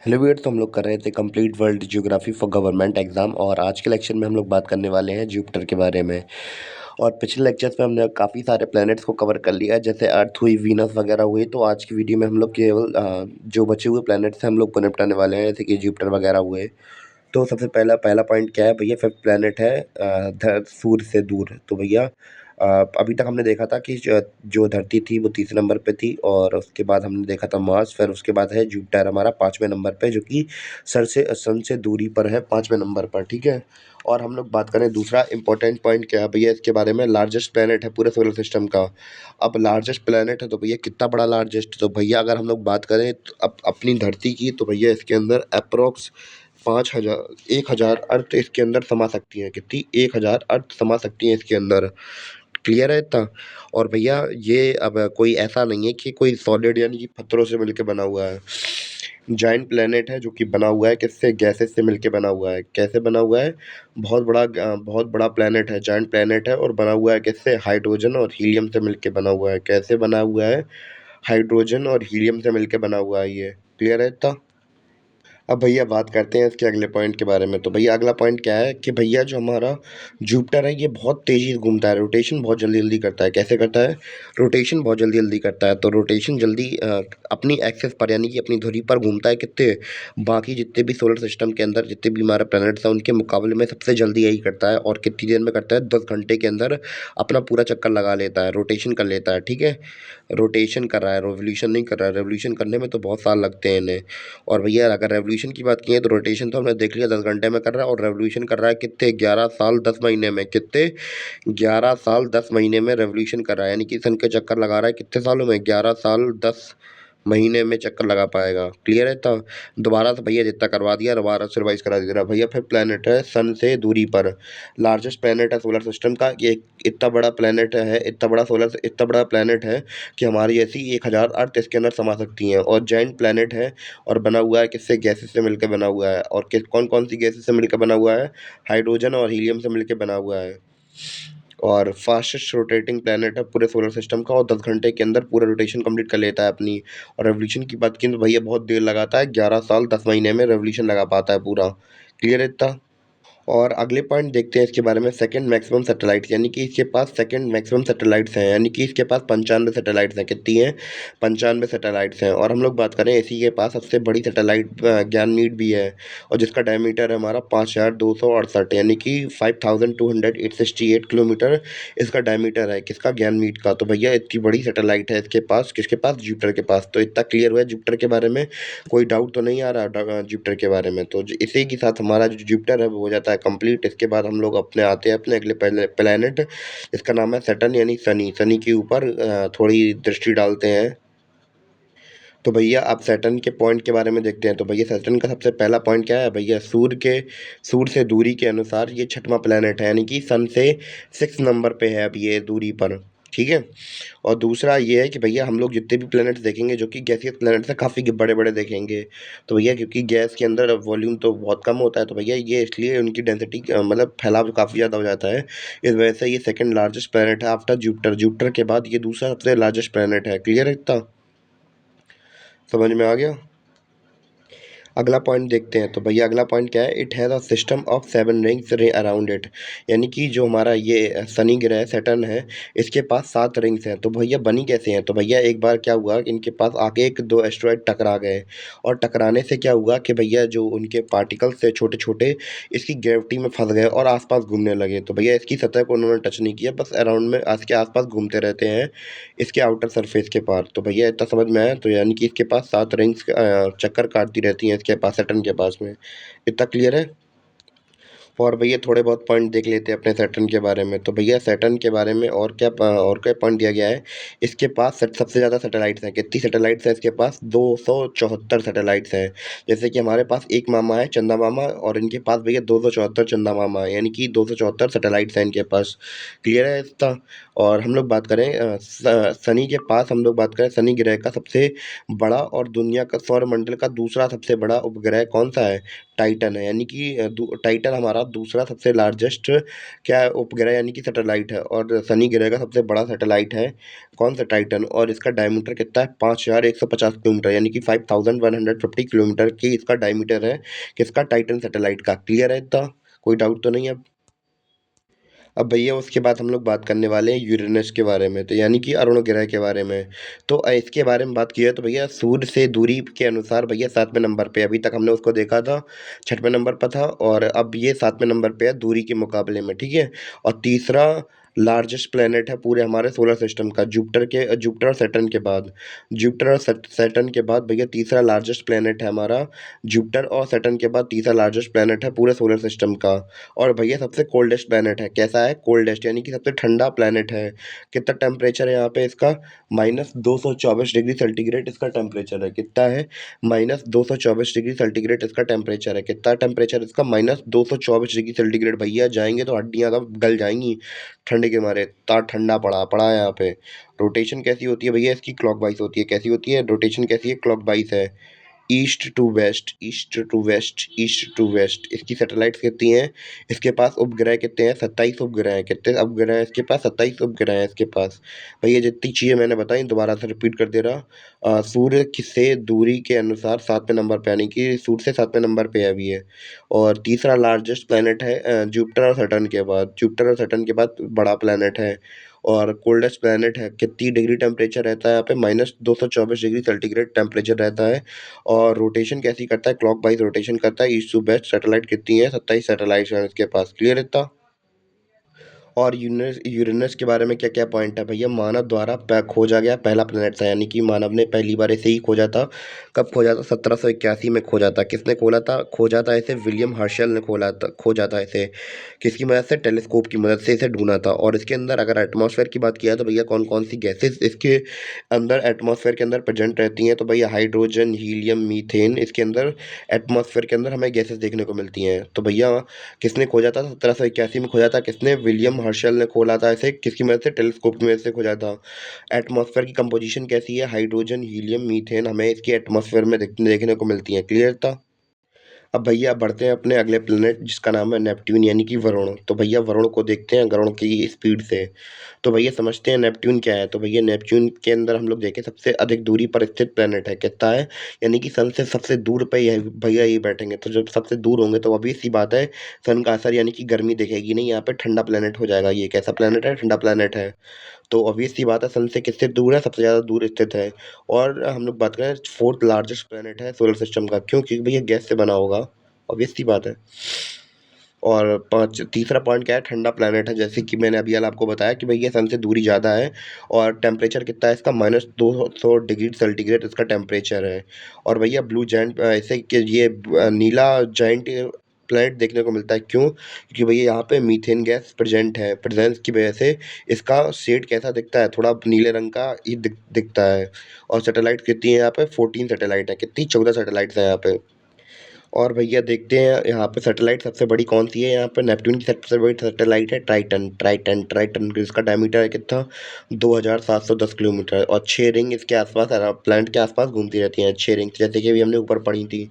Hello viewers, तो हम लोग कर रहे थे complete world geography for government exam. और आज के लेक्चर में हम लोग बात करने वाले हैं जुपिटर के बारे में। और पिछले लेक्चर्स में हमने काफ़ी सारे प्लैनेट्स को कवर कर लिया है, जैसे अर्थ हुई, वीनस वगैरह हुई। तो आज की वीडियो में हम लोग केवल जो बचे हुए प्लैनेट्स हैं हम लोग को निपटाने वाले हैं, जैसे कि जुपिटर वगैरह हुए। तो सबसे पहला पहला पॉइंट क्या है भैया? फिफ्थ प्लैनेट है सूर्य से दूर। तो भैया अभी तक हमने देखा था कि जो धरती थी वो तीसरे नंबर पे थी, और उसके बाद हमने देखा था मार्स, फिर उसके बाद है जुपिटर हमारा पाँचवें नंबर पे, जो कि सन से दूरी पर है, पाँचवें नंबर पर। ठीक है। और हम लोग बात करें दूसरा इंपॉर्टेंट पॉइंट क्या है भैया इसके बारे में? लार्जेस्ट प्लैनेट है पूरे सोलर सिस्टम का। अब लार्जेस्ट प्लैनेट है तो भैया कितना बड़ा लार्जेस्ट? तो भैया अगर हम लोग बात करें तो अपनी धरती की, तो भैया इसके अंदर अप्रोक्स 5,000 1,000 अर्थ इसके अंदर समा सकती हैं। कितनी? 1,000 अर्थ समा सकती हैं इसके अंदर। क्लियर है इतना? और भैया ये अब कोई ऐसा नहीं है कि कोई सॉलिड यानी कि पत्थरों से मिलके बना हुआ है। जाइंट प्लेनेट है, जो कि बना हुआ है किससे? गैसेस से मिलके बना हुआ है। कैसे बना हुआ है? बहुत बड़ा प्लेनेट है, जाइंट प्लेनेट है, और बना हुआ है किससे? हाइड्रोजन और हीलियम से मिलके बना हुआ है। कैसे बना हुआ है? हाइड्रोजन और हीलियम से मिलके बना हुआ है ये। क्लियर है इतना? अब भैया बात करते हैं इसके अगले पॉइंट के बारे में। तो भैया अगला पॉइंट क्या है कि भैया जो हमारा जुपिटर है ये बहुत तेज़ी से घूमता है, रोटेशन बहुत जल्दी जल्दी करता है। कैसे करता है? रोटेशन बहुत जल्दी जल्दी करता है। तो रोटेशन जल्दी अपनी एक्सेस पर यानी कि अपनी धुरी पर घूमता है। कितने? बाकी जितने भी सोलर सिस्टम के अंदर जितने भी हमारे प्लैनेट्स हैं उनके मुकाबले में सबसे जल्दी यही करता है। और कितनी देर में करता है? 10 घंटे के अंदर अपना पूरा चक्कर लगा लेता है, रोटेशन कर लेता है। ठीक है। रोटेशन कर रहा है, रेवोल्यूशन नहीं कर रहा है। रेवोल्यूशन करने में तो बहुत साल लगते हैं इन्हें। और भैया अगर रेवोल्यूशन की बात की है तो रोटेशन तो हमने देख लिया 10 घंटे में कर रहा है, और रेवोल्यूशन कर रहा है कितने? 11 साल 10 महीने में। कितने? 11 साल 10 महीने में रेवोल्यूशन कर रहा है, यानी कि सन के चक्कर लगा रहा है कितने सालों में? 11 साल 10 महीने में चक्कर लगा पाएगा। क्लियर है? तब दोबारा से भैया जितना करवा दिया दोबारा से रिवाइज करा दे रहा भैया। फिर प्लेनेट है सन से दूरी पर, लार्जेस्ट प्लेनेट है सोलर सिस्टम का। ये इतना बड़ा प्लेनेट है, इतना बड़ा प्लेनेट है कि हमारी ऐसी 1,000 अर्थ इसके अंदर समा सकती हैं। और जाइंट प्लेनेट है, और बना हुआ है किससे? गैसेस से मिलकर बना हुआ है। और किस कौन कौन सी गैसेस से मिलकर बना हुआ है? हाइड्रोजन और हीलियम से मिलकर बना हुआ है। और फास्टेस्ट रोटेटिंग प्लेनेट है पूरे सोलर सिस्टम का, और 10 घंटे के अंदर पूरा रोटेशन कंप्लीट कर लेता है अपनी। और रेवोल्यूशन की बात की तो भैया बहुत देर लगाता है, 11 साल 10 महीने में रेवोल्यूशन लगा पाता है पूरा। क्लियर है इतना? और अगले पॉइंट देखते हैं इसके बारे में, सेकंड मैक्सिमम सैटेलाइट्स, यानी कि इसके पास सेकंड मैक्सिमम सैटेलाइट्स हैं, यानी कि इसके पास 95 सैटेलाइट्स हैं। कितनी हैं? 95 सैटेलाइट्स हैं। और हम लोग बात करें इसी के पास सबसे बड़ी सैटेलाइट ज्ञानमीड भी है, और जिसका डायमीटर है हमारा 5,268, यानी कि 5,268 किलोमीटर इसका डायमीटर है। किसका? ज्ञानमीड का। तो भैया इतनी बड़ी सैटेलाइट है इसके पास। किसके पास? जुपिटर के पास। तो इतना क्लियर हुआ है जुपिटर के बारे में, कोई डाउट तो नहीं आ रहा जुपिटर के बारे में? तो इसी के साथ हमारा जो जुपिटर है वो हो जाता है कंप्लीट। इसके बाद हम लोग अपने आते हैं अपने अगले प्लेनेट, इसका नाम है सैटर्न, यानी शनि। शनि के ऊपर थोड़ी दृष्टि डालते हैं। तो भैया आप सैटर्न के पॉइंट के बारे में देखते हैं। तो भैया सैटर्न का सबसे पहला पॉइंट क्या है भैया? सूर्य से दूरी के अनुसार ये छठवां प्लेनेट है, यानी कि सन से 6 नंबर पे है अब ये दूरी पर। ठीक है। और दूसरा ये है कि भैया हम लोग जितने भी प्लैनेट्स देखेंगे जो कि गैसियस प्लैनेट्स हैं, काफ़ी बड़े बड़े देखेंगे। तो भैया क्योंकि गैस के अंदर वॉल्यूम तो बहुत कम होता है, तो भैया ये इसलिए उनकी डेंसिटी मतलब फैलाव काफ़ी ज़्यादा हो जाता है। इस वजह से ये सेकंड लार्जेस्ट प्लैनेट है आफ्टर जुपिटर। जुपिटर के बाद ये दूसरा सबसे लार्जेस्ट प्लैनेट है। क्लियर है इतना? समझ में आ गया? अगला पॉइंट देखते हैं। तो भैया अगला पॉइंट क्या है? It has a system of 7 rings around it, यानी कि जो हमारा ये शनि ग्रह सैटर्न है इसके पास 7 रिंग्स हैं। तो भैया बनी कैसे हैं? तो भैया एक बार क्या हुआ कि इनके पास आके एक दो एस्ट्रॉयड टकरा गए, और टकराने से क्या हुआ कि भैया जो उनके पार्टिकल्स थे छोटे छोटे, इसकी ग्रेविटी में फंस गए और आसपास घूमने लगे। तो भैया इसकी सतह को उन्होंने टच नहीं किया, बस अराउंड में इसके आसपास घूमते रहते हैं इसके आउटर सरफेस के पार। तो भैया इतना समझ में आया? तो यानी कि इसके पास 7 रिंग्स चक्कर काटती रहती हैं इसके पास, सैटर्न के पास में। इतना क्लियर है? और भैया थोड़े बहुत पॉइंट देख लेते हैं अपने सैटर्न के बारे में। तो भैया सैटर्न के बारे में और क्या पॉइंट दिया गया है? इसके पास सबसे ज़्यादा सैटेलाइट्स हैं। कितनी सैटेलाइट्स हैं इसके पास? 274 सैटेलाइट्स हैं। जैसे कि हमारे पास एक मामा है चंदा मामा, और इनके पास भैया 274 चंदा मामा है, यानी कि 274 सैटेलाइट्स हैं इनके पास। क्लियर है इसका? और हम लोग बात करें शनि के पास, हम लोग बात करें शनि ग्रह का सबसे बड़ा और दुनिया का सौरमंडल का दूसरा सबसे बड़ा उपग्रह कौन सा है? टाइटन है, यानी कि टाइटन हमारा हमारा दूसरा सबसे लार्जेस्ट क्या उपग्रह यानी कि सैटेलाइट है, और शनि ग्रह का सबसे बड़ा सैटेलाइट है कौन सा, टाइटन, और इसका डायमीटर कितना है 5150 किलोमीटर यानी कि 5150 किलोमीटर की इसका डायमीटर है किसका, टाइटन सैटेलाइट का। क्लियर है इतना, कोई डाउट तो नहीं है? अब भैया उसके बाद हम लोग बात करने वाले हैं यूरेनस के बारे में, तो यानी कि अरुण ग्रह के बारे में। तो इसके बारे में बात की है तो भैया सूर्य से दूरी के अनुसार भैया 7वें नंबर पे, अभी तक हमने उसको देखा था 6वें नंबर पर था, और अब ये 7वें नंबर पे है दूरी के मुकाबले में, ठीक है। और तीसरा लार्जेस्ट प्लेनेट है पूरे हमारे सोलर सिस्टम का, जुपिटर और सैटर्न के बाद, जुपिटर और सैटर्न के बाद भैया तीसरा लार्जेस्ट प्लेनेट है हमारा, जुपिटर और सैटर्न के बाद तीसरा लार्जेस्ट प्लेनेट है पूरे सोलर सिस्टम का। और भैया सबसे कोल्डेस्ट प्लैनेट है, कैसा है, कोल्डेस्ट यानी कि सबसे ठंडा प्लैनेट है। कितना टेम्परेचर है यहाँ पे इसका, -224 डिग्री सेंटीग्रेड इसका टेम्परेचर है। कितना है, -224 डिग्री सेंटीग्रेड इसका टेम्परेचर है। कितना टेम्परेचर इसका, -224 डिग्री सेंटीग्रेड। भैया जाएंगे तो हड्डियाँ कब गल जाएंगी ठंड के मारे, इतना ठंडा पड़ा पड़ा है यहाँ पे। रोटेशन कैसी होती है भैया इसकी, क्लॉकवाइज होती है। कैसी होती है रोटेशन, कैसी है, क्लॉकवाइज है, east to west, east to west, east to west. इसकी सैटेलाइट्स कितनी हैं, इसके पास उपग्रह कितने हैं, 27 उपग्रह हैं। कितने उपग्रह हैं इसके पास, 27 उपग्रह हैं इसके पास। भैया जितनी चीज़ें मैंने बताई दोबारा से रिपीट कर दे रहा। सूर्य से दूरी के अनुसार 7वें नंबर पे, यानी कि सूर्य से 7वें नंबर पे है अभी ये। और तीसरा लार्जेस्ट प्लैनेट है जुपिटर और सैटर्न के बाद, जुपिटर और सैटर्न के बाद बड़ा प्लैनेट है। और कोल्डेस्ट प्लैनेट है, कितनी डिग्री टेम्परेचर रहता है यहाँ पे, -224 डिग्री सेंटीग्रेड टेम्परेचर रहता है। और रोटेशन कैसी करता है, क्लॉकवाइज रोटेशन करता है, ईस्ट टू वेस्ट। सैटेलाइट कितनी है, 27 सैटेलाइट है इसके पास। क्लियर इतना। और यूरेनस यूरेनस के बारे में क्या क्या पॉइंट है भैया, मानव द्वारा खोजा गया पहला प्लेनेट था, यानी कि मानव ने पहली बार ऐसे ही खोजा था। कब खोजा था, 1781 में खोजा था। किसने खोजा था ऐसे, विलियम हर्शल ने खोजा था ऐसे। किसकी मदद से, टेलीस्कोप की मदद से इसे ढूंढा था। और इसके अंदर अगर एटमॉस्फेयर की बात किया तो भैया कौन कौन सी गैसेज इसके अंदर एटमॉस्फेयर के अंदर प्रेजेंट रहती हैं, तो भैया हाइड्रोजन, हीलियम, मीथेन, इसके अंदर एटमॉस्फेयर के अंदर हमें गैसेज देखने को मिलती हैं। तो भैया किसने खोजा था, 1781 में खोजा था। किसने, विलियम हर्शल ने खोला था इसे, किसकी मदद से, टेलीस्कोप की मदद से खोजा था। एटमॉस्फेयर की कंपोजिशन कैसी है, हाइड्रोजन, हीलियम, मीथेन हमें इसकी एटमॉस्फेयर में देखने को मिलती है। क्लियर था। अब भैया बढ़ते हैं अपने अगले प्लेनेट जिसका नाम है नेपट्टून यानी कि वरुण। तो भैया वरुण को देखते हैं वरुण की स्पीड से। तो भैया समझते हैं नेपट्टून क्या है। तो भैया नेपट्टून के अंदर हम लोग देखें सबसे अधिक दूरी पर स्थित प्लेनेट है, कितना है, यानी कि सन से सबसे दूर पे यह भैया ये बैठेंगे। तो जब सबसे दूर होंगे तो obvious सी बात है सन का असर यानी कि गर्मी दिखेगी नहीं, यहाँ पे ठंडा प्लेनेट हो जाएगा। ये कैसा प्लेनेट है, ठंडा प्लेनेट है। तो ऑब्वियस सी बात है सन से किससे दूर है, सबसे ज़्यादा दूर स्थित है। और हम लोग बात करें फोर्थ लार्जेस्ट प्लेनेट है सोलर सिस्टम का, क्यों, क्योंकि भैया गैस से बना होगा, ऑब्वियस सी बात है। और तीसरा पॉइंट क्या है, ठंडा प्लेनेट है, जैसे कि मैंने अभी आपको बताया कि भैया सन से दूरी ज़्यादा है। और टेम्परेचर कितना है इसका, -200 डिग्री सेंटीग्रेड इसका टेम्परेचर है। और भैया ब्लू जायंट ऐसे कि ये नीला जायंट प्लेनेट देखने को मिलता है, क्यों, क्योंकि भैया यहाँ पे मीथेन गैस प्रेजेंट है, प्रेजेंस की वजह से इसका शेड कैसा दिखता है, थोड़ा नीले रंग का ही दिखता है। और सैटेलाइट कितनी है यहाँ पे, 14 सैटेलाइट है। कितनी, 14 सैटेलाइट्स है यहाँ पे। और भैया देखते हैं यहाँ पे सैटेलाइट सबसे बड़ी कौन सी है, यहाँ पे नेपट्टून की सबसे बड़ी सैटेलाइट है ट्राइटन, ट्राइटन इसका डायमीटर है कितना, 2710 किलोमीटर। और 6 रिंग इसके आसपास प्लैनेट के आसपास घूमती रहती हैं, 6 रिंग, जैसे कि अभी हमने ऊपर पढ़ी थी।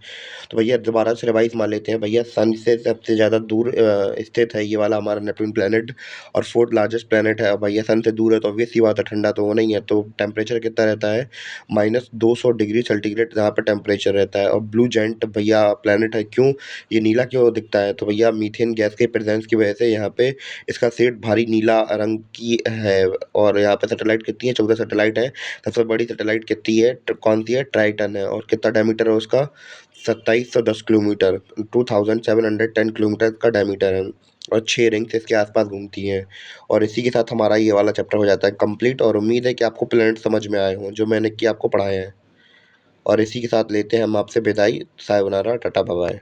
तो भैया दोबारा से रिवाइज मान लेते हैं भैया, सन से सबसे ज़्यादा दूर स्थित है ये वाला हमारा नेपट्टून प्लैनेट, और फोर्थ लार्जेस्ट प्लैनेट है। भैया सन से दूर है तो ऑब्वियस सी बात है ठंडा तो होना ही है। तो टेम्परेचर कितना रहता है, -200 डिग्री सेंटीग्रेड यहाँ पे टेम्परेचर रहता है। और ब्लू जायंट भैया प्लैनेट है, क्यों, ये नीला क्यों दिखता है, तो भैया मीथेन गैस के प्रेजेंस की वजह से यहाँ पे इसका शेड भारी नीला रंग की है। और यहाँ पे सैटेलाइट कितनी है, 14 सैटेलाइट है। सबसे बड़ी सैटेलाइट कितनी है, कौन सी है, ट्राइटन है। और कितना डायमीटर है उसका, 2710 किलोमीटर, 2710 किलोमीटर का डायमीटर है। और 6 रिंग्स इसके आसपास घूमती हैं। और इसी के साथ हमारा ये वाला चैप्टर हो जाता है कंप्लीट। और उम्मीद है कि आपको प्लैनेट समझ में आए हों जो मैंने कि आपको पढ़ाए हैं। और इसी के साथ लेते हैं हम आपसे विदाई, सायोनारा, टाटा बाय बाय।